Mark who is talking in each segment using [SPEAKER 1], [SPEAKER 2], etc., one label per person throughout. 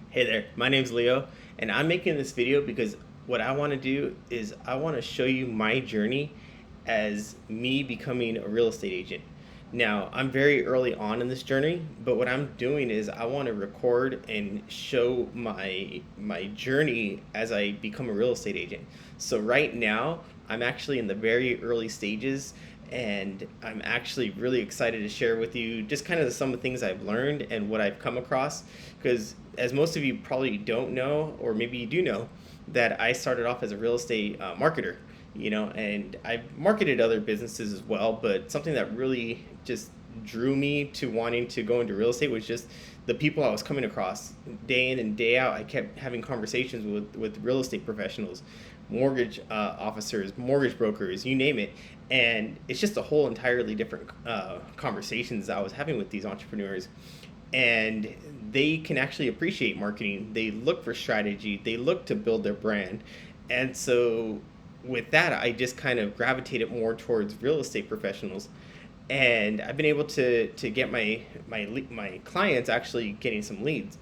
[SPEAKER 1] Hey there, my name's Leo, and I'm making this video because what I want to do is I want to show you my journey as me becoming a real estate agent. Now, I'm very early on in this journey, but what I'm doing is I want to record and show my journey as I become a real estate agent. So right now, I'm actually in the very early stages and I'm actually really excited to share with you just kind of some of the things I've learned and what I've come across. Because as most of you probably don't know, or maybe you do know, that I started off as a real estate marketer, and I've marketed other businesses as well. But something that really just drew me to wanting to go into real estate was just the people I was coming across day in and day out. I kept having conversations with real estate professionals, mortgage officers, mortgage brokers, you name it. And it's just a whole entirely different conversations I was having with these entrepreneurs. And they can actually appreciate marketing. They look for strategy. They look to build their brand. And so with that, I just kind of gravitated more towards real estate professionals, and I've been able to get my clients actually getting some leads.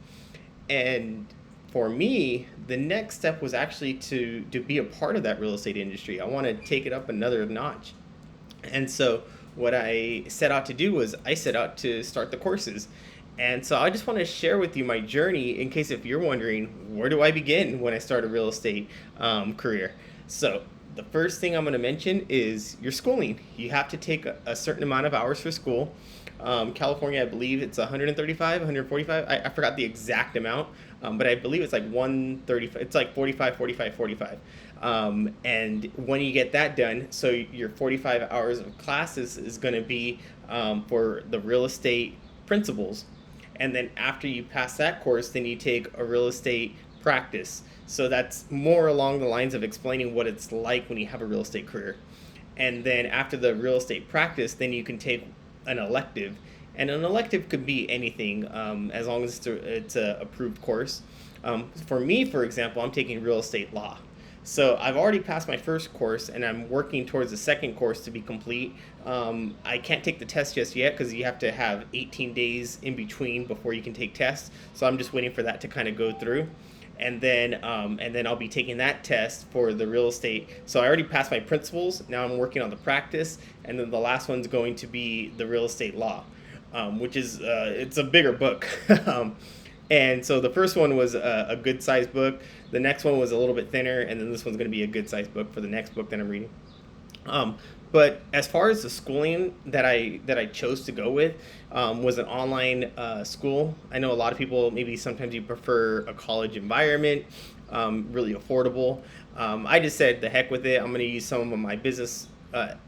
[SPEAKER 1] And for me, the next step was actually to be a part of that real estate industry. I want to take it up another notch. And so what I set out to do was I set out to start the courses. And so I just want to share with you my journey in case if you're wondering, where do I begin when I start a real estate career? So the first thing I'm going to mention is your schooling. You have to take a certain amount of hours for school. California, I believe it's 135, 145. I forgot the exact amount, but I believe it's like 135. It's like 45, 45, 45. And when you get that done, so your 45 hours of classes is going to be for the real estate principles. And then after you pass that course, then you take a real estate practice. So that's more along the lines of explaining what it's like when you have a real estate career. And then after the real estate practice, then you can take an elective. And an elective could be anything, as long as it's a approved course. For me, for example, I'm taking real estate law. So I've already passed my first course, and I'm working towards the second course to be complete. I can't take the test just yet because you have to have 18 days in between before you can take tests. So I'm just waiting for that to kind of go through, and then I'll be taking that test for the real estate. So I already passed my principles. Now I'm working on the practice, and then the last one's going to be the real estate law, which is it's a bigger book. And so the first one was a good sized book. The next one was a little bit thinner, and then this one's going to be a good sized book for the next book that I'm reading. Um, but as far as the schooling that I chose to go with, was an online school. I know a lot of people maybe sometimes you prefer a college environment, really affordable. I just said the heck with it. I'm going to use some of my business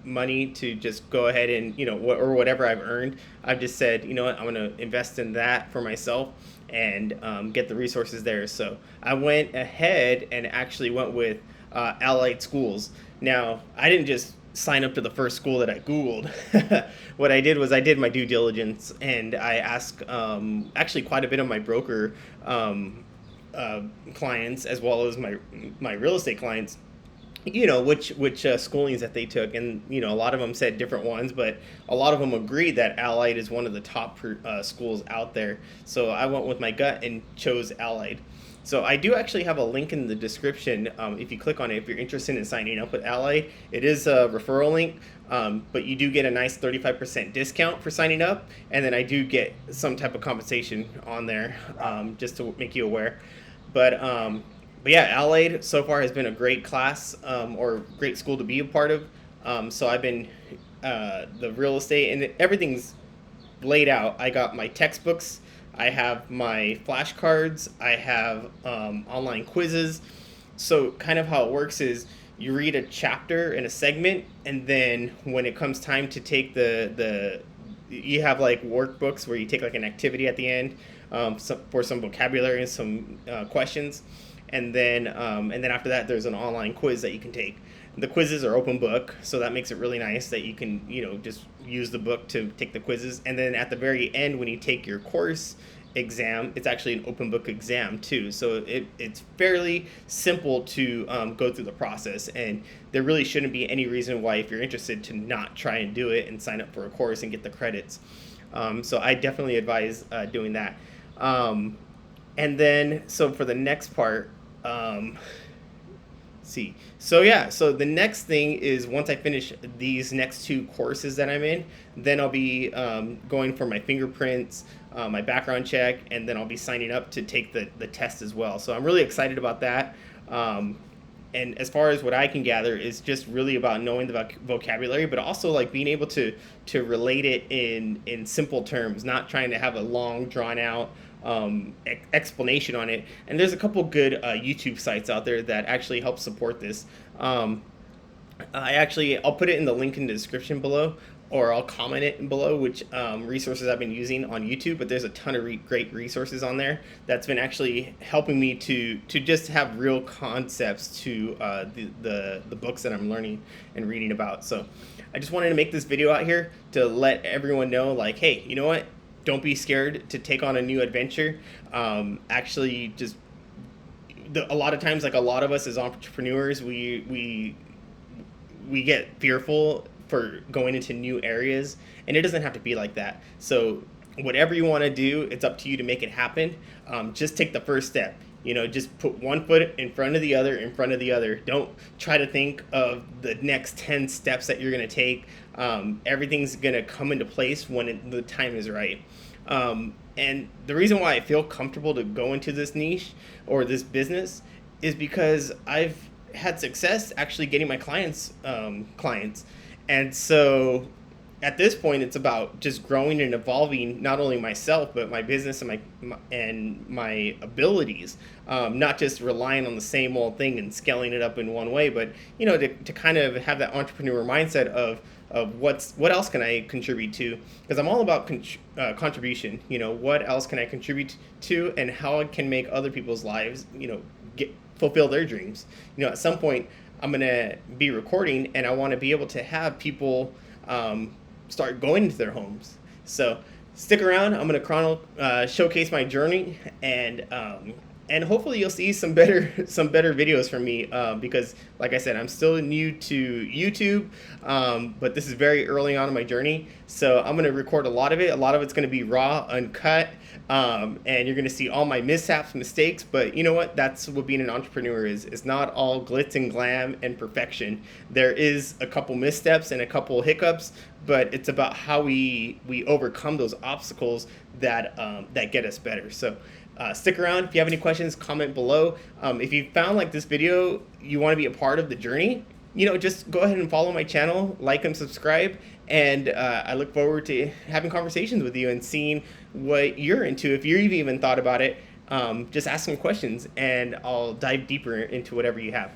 [SPEAKER 1] money to just go ahead and or whatever I've earned. I've just said, what, I'm going to invest in that for myself and get the resources there. So I went ahead and actually went with Allied Schools. Now, I didn't just sign up to the first school that I Googled. What I did was I did my due diligence, and I asked actually quite a bit of my broker clients, as well as my real estate clients, which schoolings that they took. And a lot of them said different ones, but a lot of them agreed that Allied is one of the top schools out there. So I went with my gut and chose Allied. So I do actually have a link in the description. If you click on it, if you're interested in signing up with Allied, it is a referral link, but you do get a nice 35% discount for signing up, and then I do get some type of compensation on there, just to make you aware. But yeah, Allied so far has been a great class, or great school to be a part of. So I've been the real estate, and everything's laid out. I got my textbooks, I have my flashcards, I have online quizzes. So kind of how it works is you read a chapter in a segment, and then when it comes time to take the you have like workbooks where you take like an activity at the end, for some vocabulary and some questions, and then after that there's an online quiz that you can take. The quizzes are open book, so that makes it really nice that you can just use the book to take the quizzes. And then at the very end, when you take your course exam, it's actually an open book exam too. So it's fairly simple to go through the process, and there really shouldn't be any reason why, if you're interested, to not try and do it and sign up for a course and get the credits. So I definitely advise doing that. And then, so for the next part, see. So yeah, so the next thing is once I finish these next two courses that I'm in, then I'll be going for my fingerprints, my background check, and then I'll be signing up to take the test as well. So I'm really excited about that. Um, and as far as what I can gather is just really about knowing the vocabulary, but also like being able to relate it in simple terms, not trying to have a long drawn out explanation on it. And there's a couple good YouTube sites out there that actually help support this. Um, I'll put it in the link in the description below, or I'll comment it below which resources I've been using on YouTube. But there's a ton of great resources on there that's been actually helping me to just have real concepts to the books that I'm learning and reading about. So I just wanted to make this video out here to let everyone know, like, hey, you know what? Don't be scared to take on a new adventure. Actually, just a lot of times, like a lot of us as entrepreneurs, we get fearful for going into new areas, and it doesn't have to be like that. So whatever you want to do, it's up to you to make it happen. Just take the first step. You know, just put one foot in front of the other, in front of the other. Don't try to think of the next 10 steps that you're going to take. Everything's going to come into place when the time is right. And the reason why I feel comfortable to go into this niche or this business is because I've had success actually getting my clients. And so at this point, it's about just growing and evolving not only myself but my business and my abilities. Not just relying on the same old thing and scaling it up in one way, but to kind of have that entrepreneur mindset of what else can I contribute to, because I'm all about contribution. What else can I contribute to, and how I can make other people's lives fulfill their dreams. At some point I'm gonna be recording, and I want to be able to have people start going into their homes. So stick around. I'm going to showcase my journey, and hopefully you'll see some better videos from me, because like I said, I'm still new to YouTube, but this is very early on in my journey. So I'm going to record a lot of it. A lot of it's going to be raw, uncut, and you're going to see all my mishaps, mistakes. But you know what? That's what being an entrepreneur is. It's not all glitz and glam and perfection. There is a couple missteps and a couple hiccups, but it's about how we overcome those obstacles that get us better. So stick around. If you have any questions, comment below. If you found like this video, you want to be a part of the journey, just go ahead and follow my channel, like and subscribe. And I look forward to having conversations with you and seeing what you're into. If you've even thought about it, just ask some questions and I'll dive deeper into whatever you have.